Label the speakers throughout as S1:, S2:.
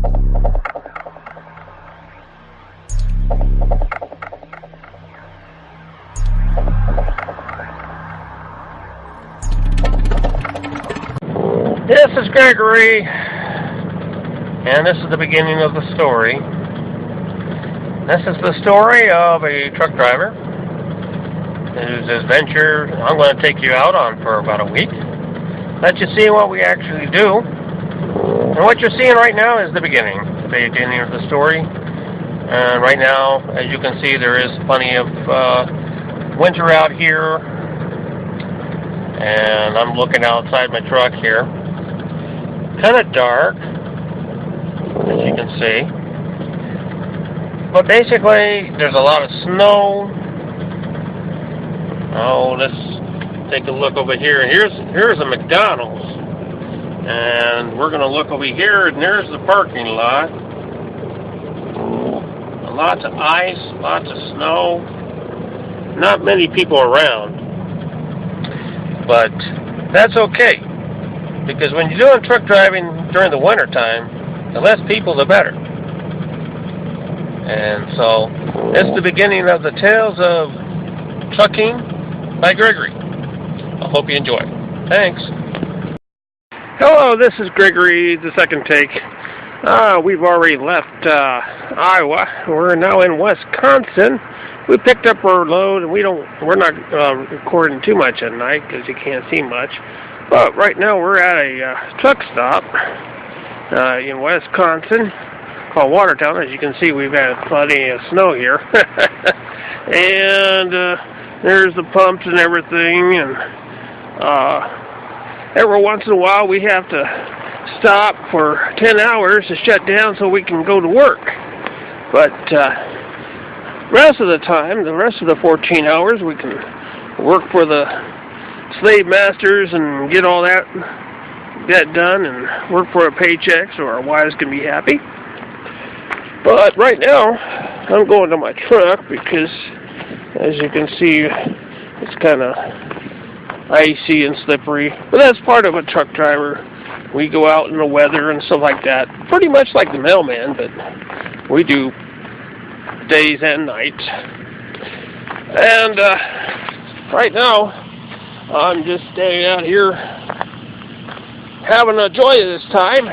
S1: This is Greggory, and this is the beginning of the story. This is the story of a truck driver whose adventure I'm going to take you out on for about a week. Let you see what we actually do. And what you're seeing right now is the beginning of the story. And right now, as you can see, there is plenty of winter out here. And I'm looking outside my truck here. Kind of dark, as you can see. But basically, there's a lot of snow. Oh, let's take a look over here. Here's a McDonald's. And we're going to look over here, and there's the parking lot. Lots of ice, lots of snow. Not many people around. But that's okay. Because when you're doing truck driving during the winter time, the less people, the better. And so, it's the beginning of the Tales of Trucking by Greggory. I hope you enjoy. Thanks. Hello, this is Greggory, the second take. We've already left Iowa. We're now in Wisconsin. We picked up our load, and we're not recording too much at night because you can't see much. But right now we're at a truck stop in Wisconsin called Watertown. As you can see, we've had plenty of snow here. And there's the pumps and everything. And every once in a while we have to stop for 10 hours to shut down so we can go to work. But rest of the time, the rest of the 14 hours, we can work for the slave masters and get all that done and work for a paycheck so our wives can be happy. But right now, I'm going to my truck because, as you can see, it's kind of icy and slippery. But that's part of a truck driver. We go out in the weather and stuff like that. Pretty much like the mailman, but we do days and nights. And right now, I'm just staying out here having a joy of this time.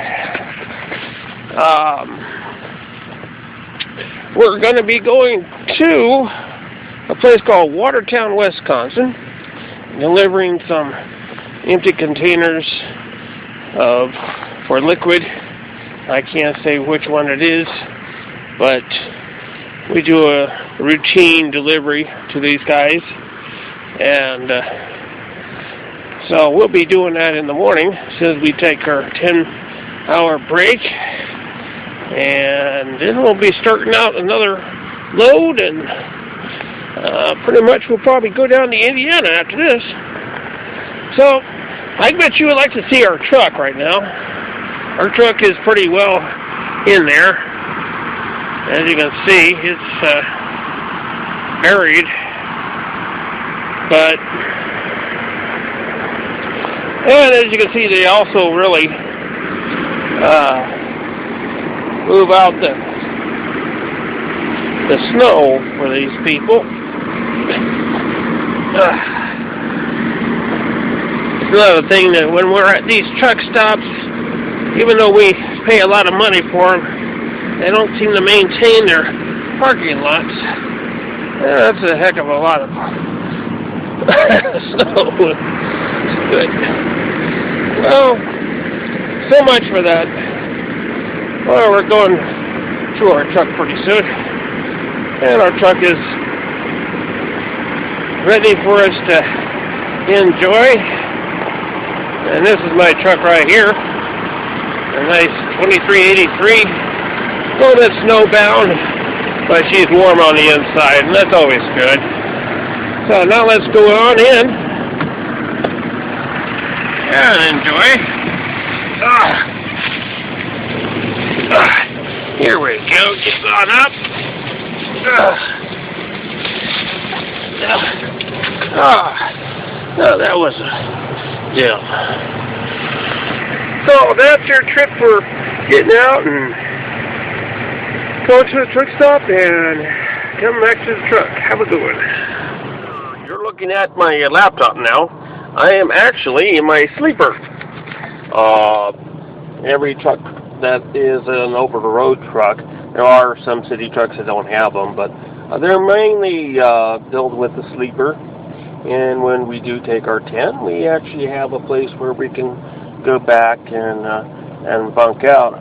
S1: We're going to be going to a place called Watertown, Wisconsin, delivering some empty containers for liquid. I can't say which one it is, but we do a routine delivery to these guys. And so we'll be doing that in the morning as soon as we take our 10-hour break. And then we'll be starting out another load, and pretty much we'll probably go down to Indiana after this. So I bet you would like to see our truck right now. Our truck is pretty well in there. As you can see, it's buried. And as you can see, they also really move out the snow for these people. Another thing, that when we're at these truck stops, even though we pay a lot of money for them, they don't seem to maintain their parking lots. That's a heck of a lot of snow. Good. Well, so much for that. Well, we're going to our truck pretty soon. And our truck is ready for us to enjoy. And this is my truck right here. A nice 2383. A little bit snowbound, but she's warm on the inside, and that's always good. So now let's go on in and enjoy. Here we go. Get on up. Oh, that was a deal. So that's your trip for getting out and Going to the truck stop and come back to the truck. Have a good one. You're looking at my laptop now. I am actually in my sleeper. Every truck that is an over-the-road truck, there are some city trucks that don't have them, but they're mainly built with the sleeper. And when we do take our tent, we actually have a place where we can go back and bunk out.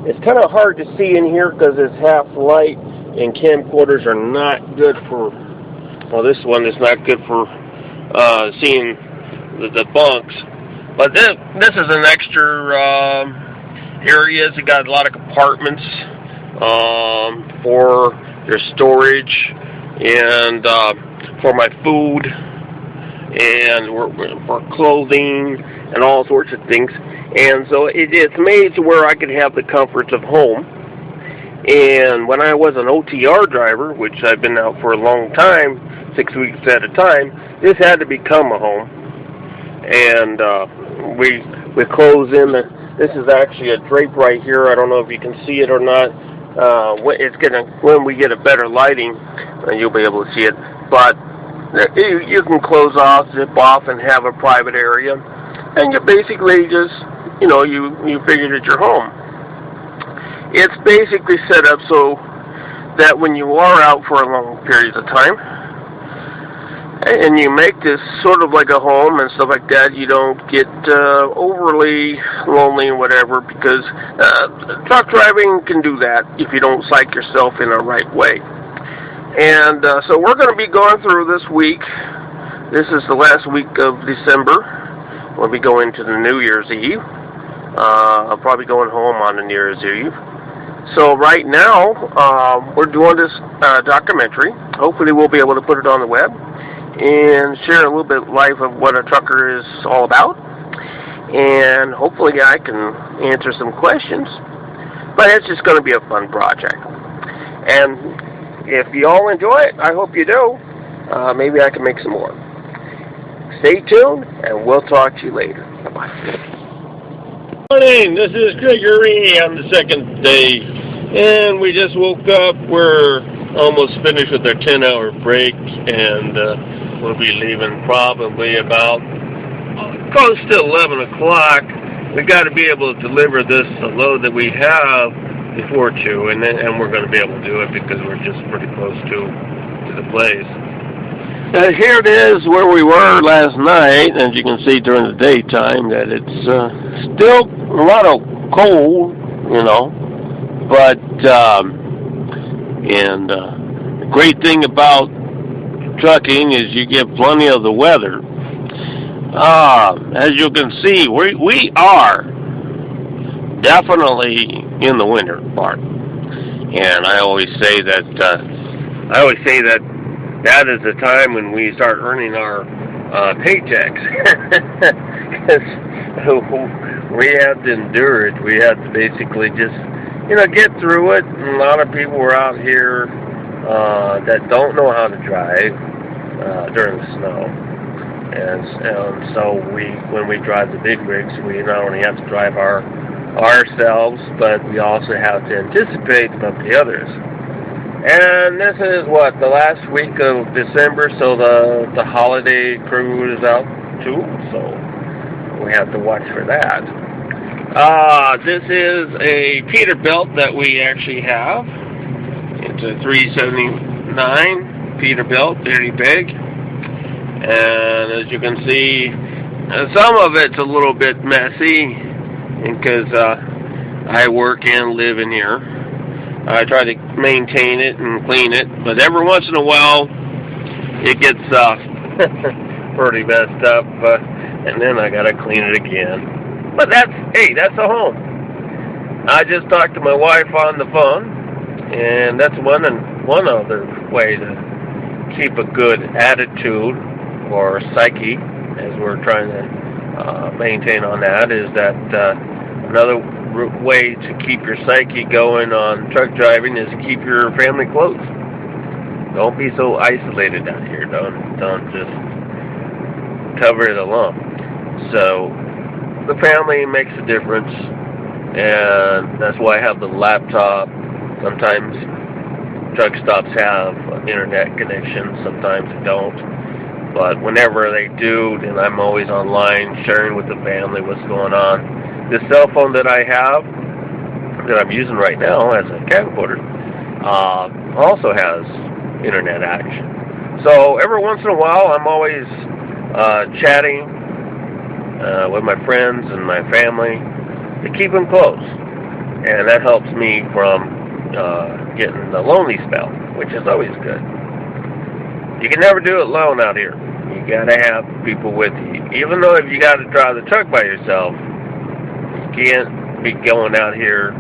S1: It's kind of hard to see in here because it's half light, and camcorders are not good for. Well, this one is not good for seeing the bunks. But this is an extra area. It got a lot of compartments for your storage and for my food and for clothing and all sorts of things. And so it's made to where I can have the comforts of home. And when I was an OTR driver, which I've been out for a long time, 6 weeks at a time, this had to become a home. And we close in. This is actually a drape right here. I don't know if you can see it or not. When we get a better lighting, you'll be able to see it. But you can close off, zip off, and have a private area. And you basically just, you figured it's your home. It's basically set up so that when you are out for a long period of time, and you make this sort of like a home and stuff like that, you don't get overly lonely and whatever, because truck driving can do that if you don't psych yourself in a right way. And so we're going to be going through this week. This is the last week of December. We'll be going to the New Year's Eve. I'll probably going home on the New Year's Eve. So right now, we're doing this documentary. Hopefully we'll be able to put it on the web and share a little bit of life of what a trucker is all about. And hopefully I can answer some questions. But it's just going to be a fun project. And if you all enjoy it, I hope you do. Maybe I can make some more. Stay tuned, and we'll talk to you later. Bye-bye. Morning, this is Greggory on the second day, and we just woke up. We're almost finished with our 10-hour break, and we'll be leaving probably about close to 11 o'clock. We got to be able to deliver this load that we have before 2, and we're going to be able to do it because we're just pretty close to the place. Here it is where we were last night. As you can see during the daytime that it's still a lot of cold, but the great thing about trucking is you get plenty of the weather. As you can see, we are definitely in the winter part, and I always say that that is the time when we start earning our paychecks. We have to endure it. We have to basically just, get through it. And a lot of people are out here that don't know how to drive during the snow. And so when we drive the big rigs, we not only have to drive ourselves, but we also have to anticipate about the others. And this is the last week of December, so the holiday crew is out too, so we have to watch for that. This is a Peterbilt that we actually have. It's a 379 Peterbilt, very big. And as you can see, some of it's a little bit messy because I work and live in here. I try to maintain it and clean it, but every once in a while it gets pretty messed up, and then I gotta clean it again. But that's a home. I just talked to my wife on the phone, and that's one other way to keep a good attitude or psyche, as we're trying to maintain on that, is that another way to keep your psyche going on truck driving is to keep your family close. Don't be so isolated out here. Don't just cover it alone. So the family makes a difference, and that's why I have the laptop
S2: Sometimes truck stops have internet connections, sometimes they don't. But whenever they do, then I'm always online sharing with the family what's going on. This cell phone that I have, that I'm using right now as a camcorder, also has internet action. So every once in a while, I'm always chatting with my friends and my family to keep them close. And that helps me from getting the lonely spell, which is always good. You can never do it alone out here. You gotta have people with you. Even though if you gotta drive the truck by yourself, you can't be going out here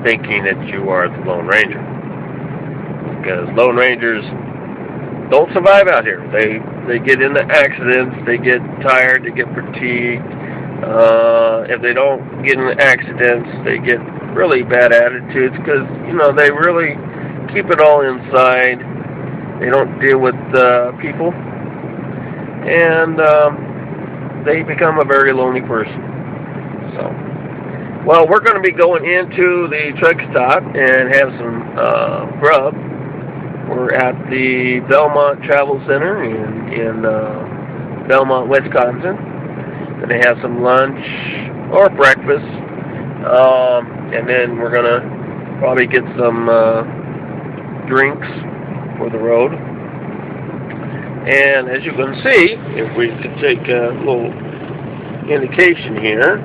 S2: thinking that you are the Lone Ranger. Because Lone Rangers don't survive out here. They get into accidents, they get tired, they get fatigued. If they don't get into accidents, they get really bad attitudes because, you know, they really keep it all inside. They don't deal with people. And they become a very lonely person. So, well, we're going to be going into the truck stop and have some grub. We're at the Belmont Travel Center in Belmont, Wisconsin. Going to have some lunch or breakfast. And then we're going to probably get some drinks for the road. And as you can see, if we could take a little indication here,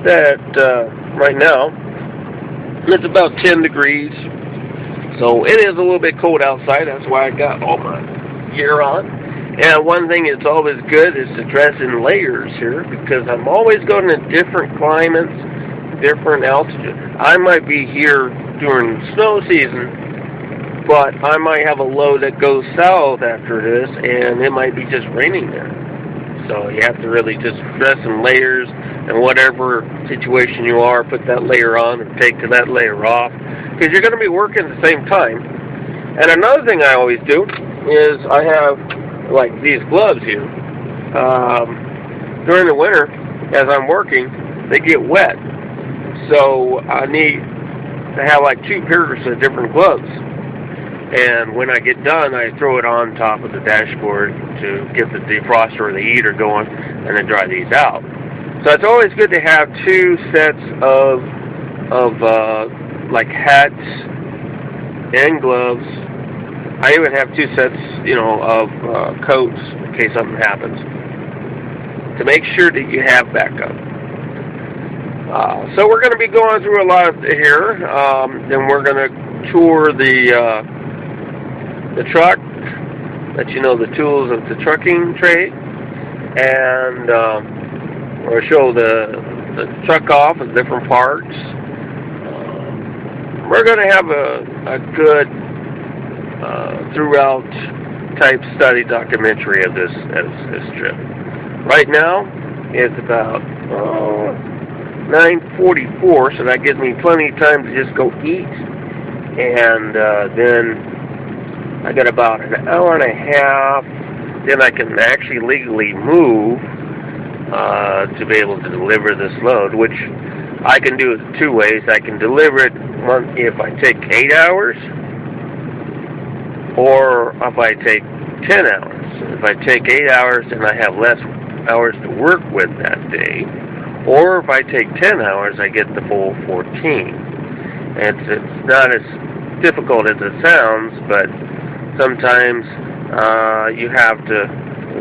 S2: that right now it's about 10 degrees. So it is a little bit cold outside. That's why I got all my gear on. And one thing that's always good is to dress in layers here, because I'm always going to different climates, different altitude. I might be here during snow season, but I might have a load that goes south after this, and it might be just raining there. So you have to really just dress in layers, and whatever situation you are, put that layer on and take that layer off, because you're going to be working at the same time. And another thing I always do is I have like these gloves here. During the winter, as I'm working, they get wet. So I need to have like 2 pairs of different gloves. And when I get done, I throw it on top of the dashboard to get the defroster or the heater going and then dry these out. So it's always good to have 2 sets of like hats and gloves. I even have 2 sets, you know, of coats in case something happens, to make sure that you have backup. So we're going to be going through a lot here. Then we're going to tour the truck, let you know the tools of the trucking trade, and we'll show the truck off with different parts. We're going to have a good throughout type study documentary of this trip. Right now, it's about 9:44, so that gives me plenty of time to just go eat, and then I got about an hour and a half. Then I can actually legally move to be able to deliver this load, which I can do it 2 ways. I can deliver it if I take 8 hours, or if I take 10 hours. If I take 8 hours, then I have less hours to work with that day. Or if I take 10 hours, I get the full 14. It's not as difficult as it sounds, but sometimes you have to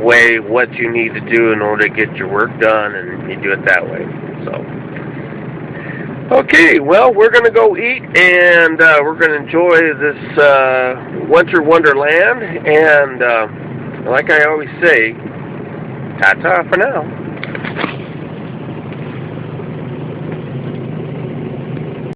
S2: weigh what you need to do in order to get your work done, and you do it that way. So, okay, well, we're going to go eat, and we're going to enjoy this winter wonderland, and like I always say, ta-ta for now.